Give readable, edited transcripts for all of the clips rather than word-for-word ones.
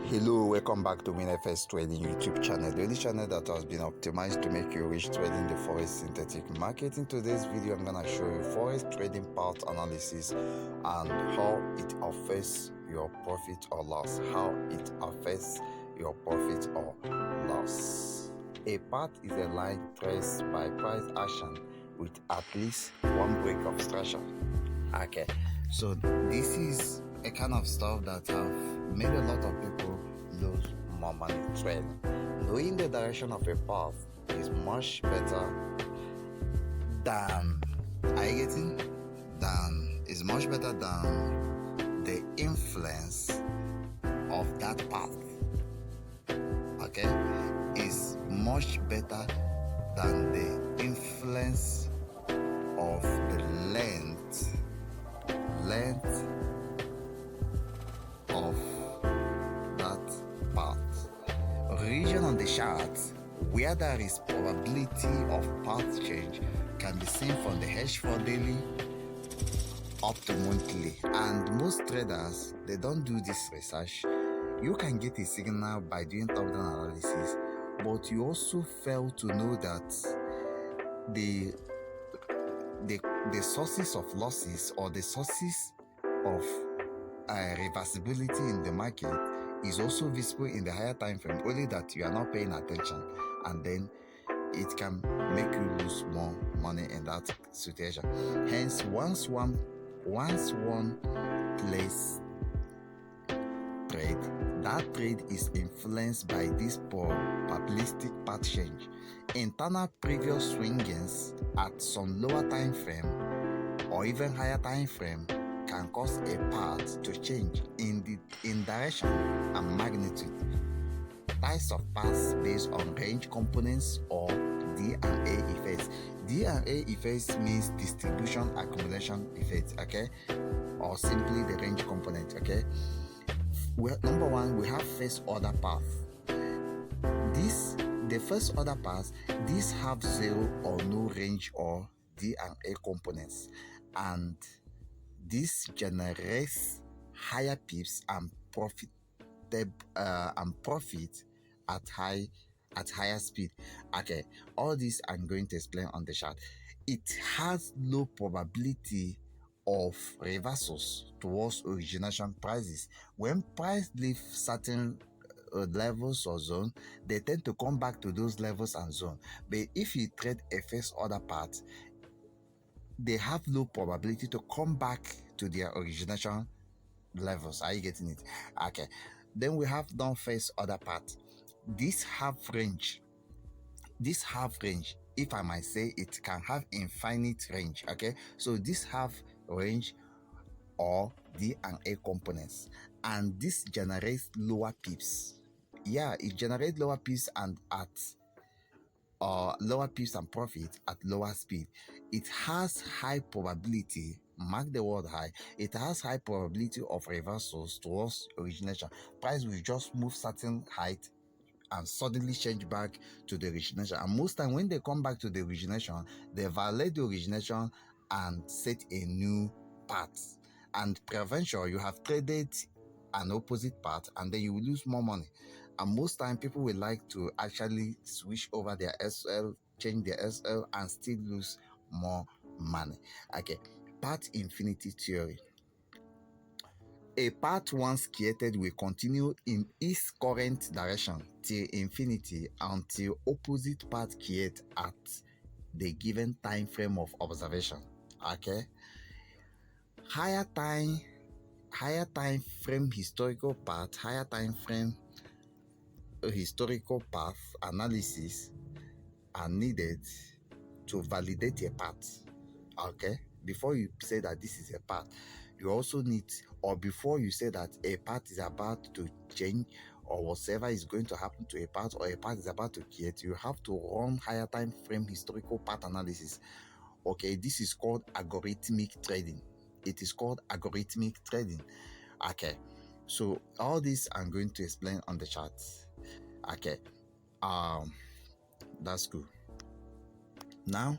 Hello, welcome back to WinFS Trading YouTube channel, the only channel that has been optimized to make you rich trading the Forex synthetic market. In today's video, I'm gonna show you Forex trading path analysis and how it affects your profit or loss. How it affects your profit or loss. A path is a line traced by price action with at least one break of structure. Okay, so this is a kind of stuff that have made a lot of people lose more money trading. Knowing the direction of a path is much better than is much better than the influence of that path. Okay, is much better than the influence of the length of that path. Region on the chart where there is probability of path change can be seen from the H4 daily up to monthly, and most traders, they don't do this research. You can get a signal by doing top-down analysis, but you also fail to know that the sources of losses or the sources of reversibility in the market is also visible in the higher time frame, only that you are not paying attention, and then it can make you lose more money in that situation. Hence, once one place trade, that trade is influenced by this probabilistic path change. Internal previous swings at some lower time frame or even higher time frame can cause a path to change in direction and magnitude. Types of paths based on range components or D&A effects. D&A effects means distribution accumulation effects, okay, or simply the range component, okay. Number one, we have first order path. The first order path, these have zero or no range or D&A components, and this generates higher pips and profit at higher speed. Okay, all this I'm going to explain on the chart. It has low probability of reversals towards origination prices. When price leave certain levels or zone, they tend to come back to those levels and zone. But if you trade a first order path, they have low probability to come back to their origination levels. Are you getting it? Okay, then we have non-first order path. This half range, if I might say, it can have infinite range. Okay, so this half range or D&A components, and this generates lower pips. Yeah, it generates lower pips and at lower pips and profit at lower speed. It has high probability, mark the word high, it has high probability of reversals towards origination. Price will just move certain height and suddenly change back to the origination, and most time when they come back to the origination, they violate the origination and set a new path, and prevention, you have traded an opposite path and then you will lose more money. And most time people will like to actually switch over their SL, change their SL, and still lose more money. Okay, path infinity theory. A path once created will continue in its current direction till infinity until opposite path create at the given time frame of observation. Okay, higher time frame historical path, higher time frame historical path analysis are needed to validate a path. Okay, before you say that this is a path, you also need, or before you say that a path is about to change or whatever is going to happen to a path, or a path is about to create, you have to run higher time frame historical path analysis. Okay, this is called algorithmic trading. It is called algorithmic trading. Okay, so all this I'm going to explain on the chart. Okay, that's good. Now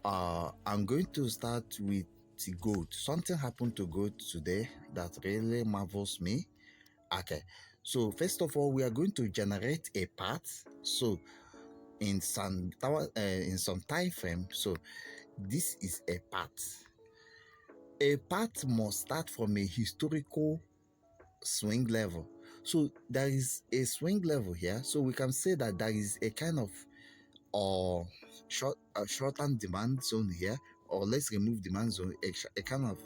I'm going to start with gold. Something happened to gold today that really marvels me. Okay, So first of all, we are going to generate a path. So in some time frame, so this is a path. A path must start from a historical swing level. So there is a swing level here. So we can say that there is a kind of or short-term demand zone here, or let's remove demand zone, a kind of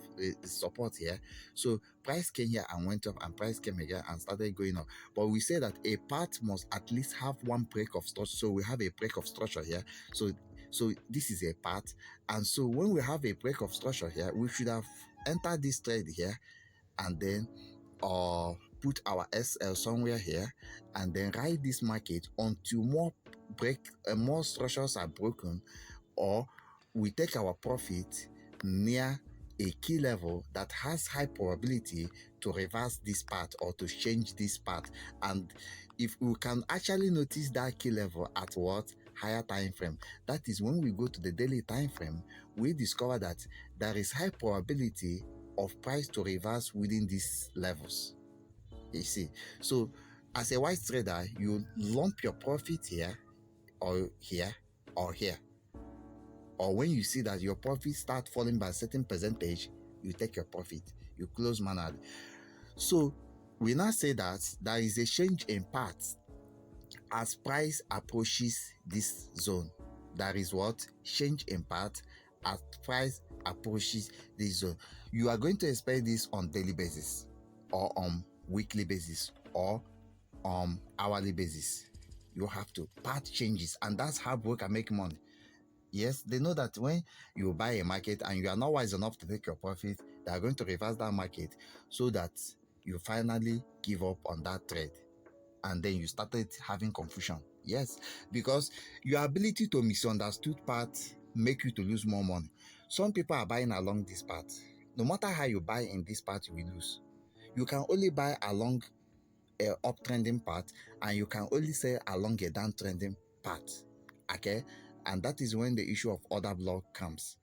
support here. So price came here and went up, and price came here and started going up. But we say that a part must at least have one break of structure. So we have a break of structure here. So this is a part, and so when we have a break of structure here, we should have entered this trade here, and then put our SL somewhere here, and then ride this market until more structures are broken, or we take our profit near a key level that has high probability to reverse this path or to change this path. And if we can actually notice that key level at what higher time frame, that is when we go to the daily time frame, we discover that there is high probability of price to reverse within these levels. You see, so as a wise trader, you lump your profit here or here or here, or when you see that your profit start falling by a certain percentage, you take your profit, you close manually. So we now say that there is a change in path as price approaches this zone. That is what change in path as price approaches this zone. You are going to expect this on daily basis, or on weekly basis, or hourly basis. You have to path changes, and that's how broker make money. Yes, they know that when you buy a market and you are not wise enough to take your profit, they are going to reverse that market so that you finally give up on that trade, and then you started having confusion. Yes, because your ability to misunderstood path make you to lose more money. Some people are buying along this path. No matter how you buy in this path, you will lose. You can only buy along a uptrending path, and you can only sell along a downtrending path. Okay, and that is when the issue of order block comes.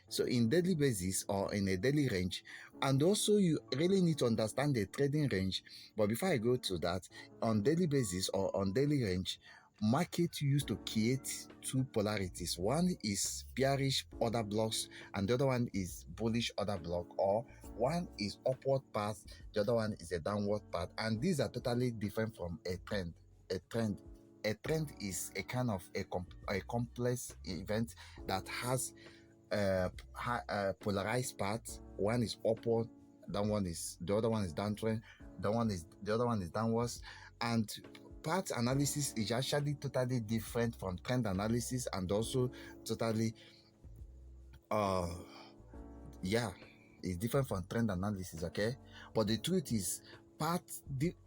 So in daily basis or in a daily range, and also you really need to understand the trading range. But before I go to that, on daily basis or on daily range, market used to create two polarities. One is bearish order blocks, and the other one is bullish order block, or one is upward path, the other one is a downward path, and these are totally different from a trend. A trend is a kind of a complex event that has polarized path. One is upward, the other one is downtrend, the other one is downwards. And path analysis is actually totally different from trend analysis, and also totally it's different from trend analysis. Okay, but the truth is,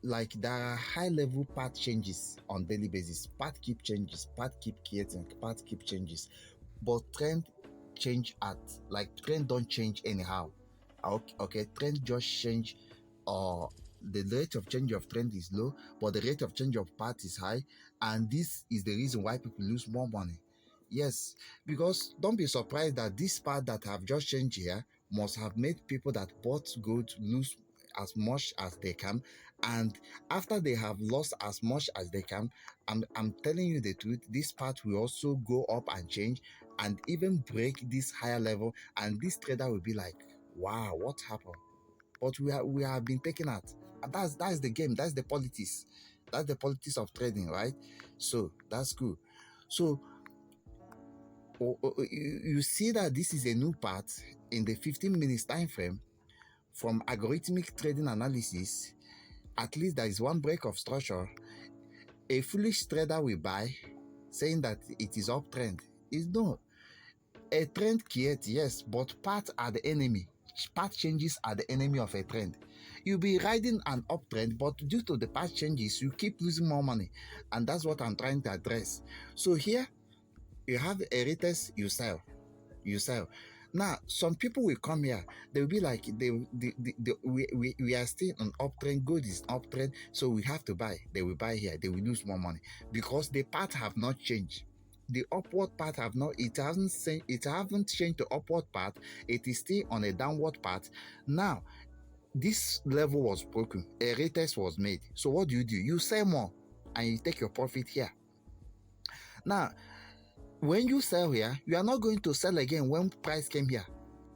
like there are high level path changes on daily basis. Path keep changes, path keep creating, path keep changes, but trend change at like trend don't change anyhow. Okay, trend just change. The rate of change of trend is low, but the rate of change of path is high, and this is the reason why people lose more money. Yes, because don't be surprised that this path that have just changed here must have made people that bought gold lose as much as they can, and after they have lost as much as they can, I'm telling you the truth, this path will also go up and change and even break this higher level, and this trader will be like, wow, what happened? But we have been taken out, and that's the game, that's the politics, of trading, right? So that's good. So you see that this is a new part in the 15 minutes time frame. From algorithmic trading analysis, at least there is one break of structure. A foolish trader will buy, saying that it is uptrend. It's not. A trend creates, yes, but paths are the enemy. Path changes are the enemy of a trend. You'll be riding an uptrend, but due to the path changes, you keep losing more money. And that's what I'm trying to address. So here, you have a retest, you sell. Now, some people will come here, they'll be like, we are still on uptrend, gold is uptrend, so we have to buy. They will buy here, they will lose more money because the path have not changed. The upward path it haven't changed to upward path, it is still on a downward path. Now, this level was broken, a retest was made. So what do? You sell more and you take your profit here. Now, when you sell here, you are not going to sell again when price came here.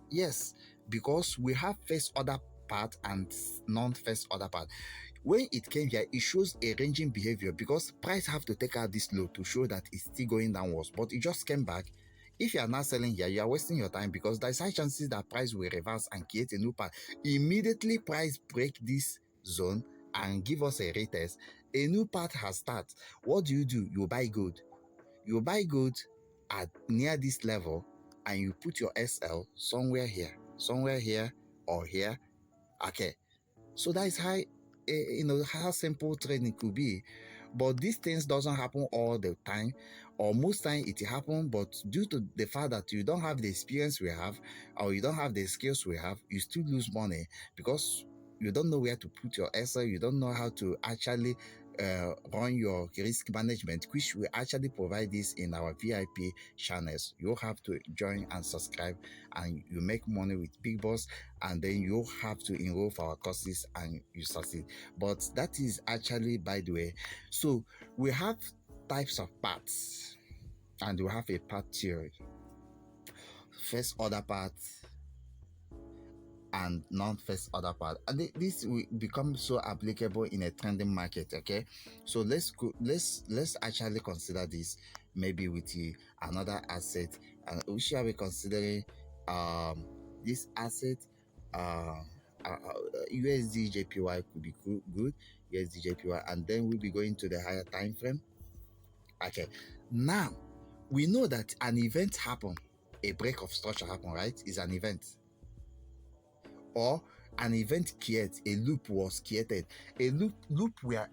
Yes, because we have first order part and non-first order part. When it came here, it shows a ranging behavior because price have to take out this low to show that it's still going downwards, but it just came back. If you are not selling here, you are wasting your time because there's high chances that price will reverse and create a new path. Immediately price break this zone and give us a retest, a new path has started. What do? You buy gold. You buy gold at near this level and you put your SL somewhere here, or here. Okay, so that is how how simple trading could be. But these things doesn't happen all the time, or most time it happen, but due to the fact that you don't have the experience we have, or you don't have the skills we have, you still lose money because you don't know where to put your SL, you don't know how to actually run your risk management, which we actually provide this in our VIP channels. You have to join and subscribe, and you make money with Big Boss, and then you have to enroll for our courses and you succeed. But that is actually, by the way, so we have types of parts, and we have a part theory, first order part and non-first order part, and this will become so applicable in a trending market. Okay, so let's actually consider this maybe with another asset, and we shall be considering this asset. USD JPY could be good, USD JPY, and then we'll be going to the higher time frame. Okay, now we know that an event happened, a break of structure happened, right? Is an event, or an event created, a loop was created. A loop where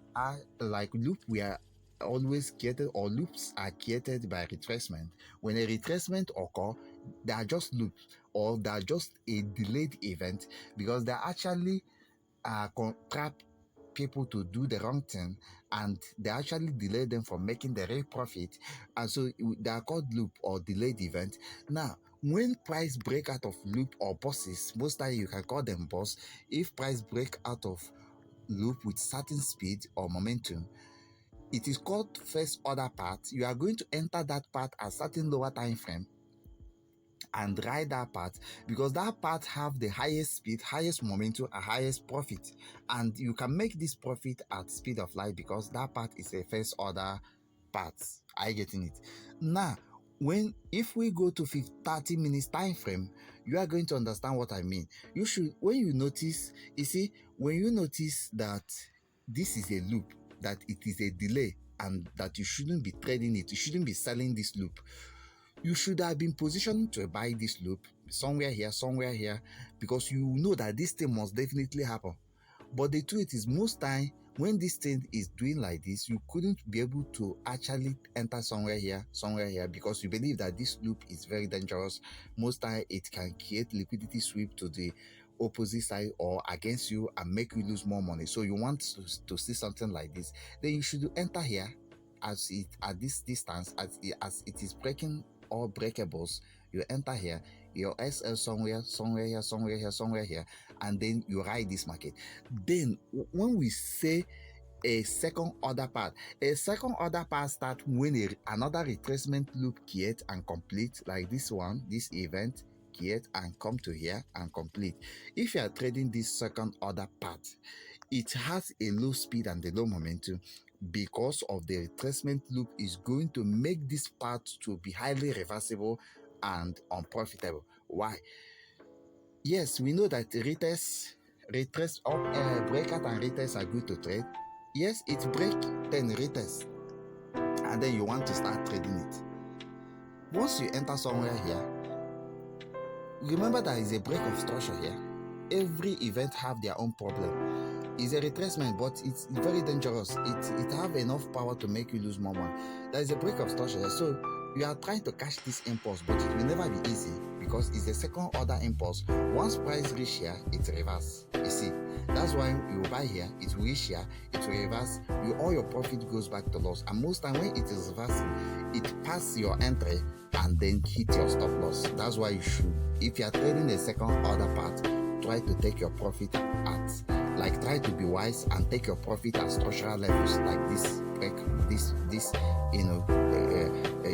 we are always created, or loops are created by retracement. When a retracement occur, they are just loops, or they are just a delayed event because they actually trap people to do the wrong thing, and they actually delay them from making the real profit, and so they are called loop or delayed event. Now, when price break out of loop or bosses, most time you can call them boss. If price break out of loop with certain speed or momentum, it is called first order path. You are going to enter that path at certain lower time frame and ride that path, because that path have the highest speed, highest momentum, and highest profit, and you can make this profit at speed of light because that path is a first order path. Are you getting it? Now, if we go to 30 minutes time frame, you are going to understand what I mean. You should, when you notice that this is a loop, that it is a delay, and that you shouldn't be trading it, you shouldn't be selling this loop, you should have been positioned to buy this loop somewhere here, because you know that this thing must definitely happen. But the truth is, most time when this thing is doing like this, you couldn't be able to actually enter somewhere here, because you believe that this loop is very dangerous. Most time it can create liquidity sweep to the opposite side or against you and make you lose more money. So you want to see something like this, then you should enter here at this distance, as it is breaking all breakables. You enter here, your SL somewhere here, and then you ride this market. Then when we say a second order path start when another retracement loop create and complete, like this one, this event create and come to here and complete. If you are trading this second order path, it has a low speed and a low momentum, because of the retracement loop is going to make this path to be highly reversible and unprofitable. Why? Yes, we know that breakout and retest are good to trade. Yes, it break, then retest, and then you want to start trading it. Once you enter somewhere here, remember that is a break of structure here. Every event have their own problem. It's a retracement, but it's very dangerous. It have enough power to make you lose more money. There is a break of structure here. So you are trying to catch this impulse, but it will never be easy because it's a second order impulse. Once price reach here, it reverse. You see, that's why you buy here, it will reach here, it will reverse. All your profit goes back to loss. And most time when it is reversing, it passes your entry and then hit your stop loss. That's why you should, if you are trading a second order path, try to take your profit at, like, try to be wise and take your profit at structural levels like this break, this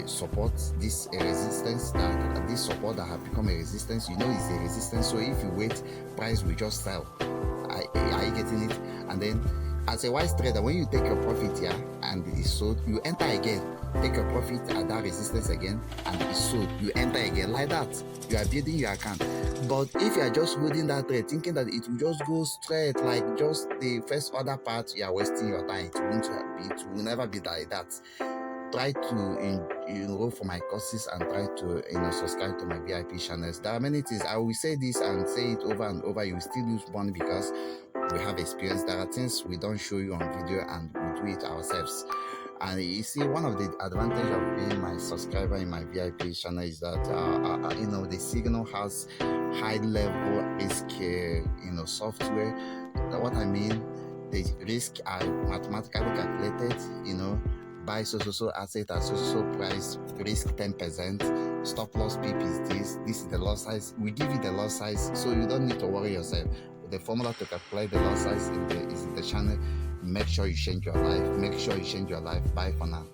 support, this resistance, that this support that have become a resistance. You know it's a resistance, so if you wait, price will just sell. Are you getting it? And then as a wise trader, when you take your profit here and it is sold, you enter again, take your profit at that resistance again, and it is sold, you enter again. Like that, you are building your account. But if you are just holding that trade, thinking that it will just go straight, like just the first order part, you are wasting your time. It will never be like that. Try to enroll for my courses and try to subscribe to my VIP channels. There are many things. I will say this and say it over and over. You will still lose money because we have experience. There are things we don't show you on video and we do it ourselves. And you see, one of the advantages of being my subscriber in my VIP channel is that the signal has high level risk software. What I mean, the risk are mathematically calculated. Buy so asset at so price, risk 10%, stop loss pip is this is the loss size. We give you the loss size, so you don't need to worry yourself. The formula to calculate the loss size is in the channel. Make sure you change your life. Bye for now.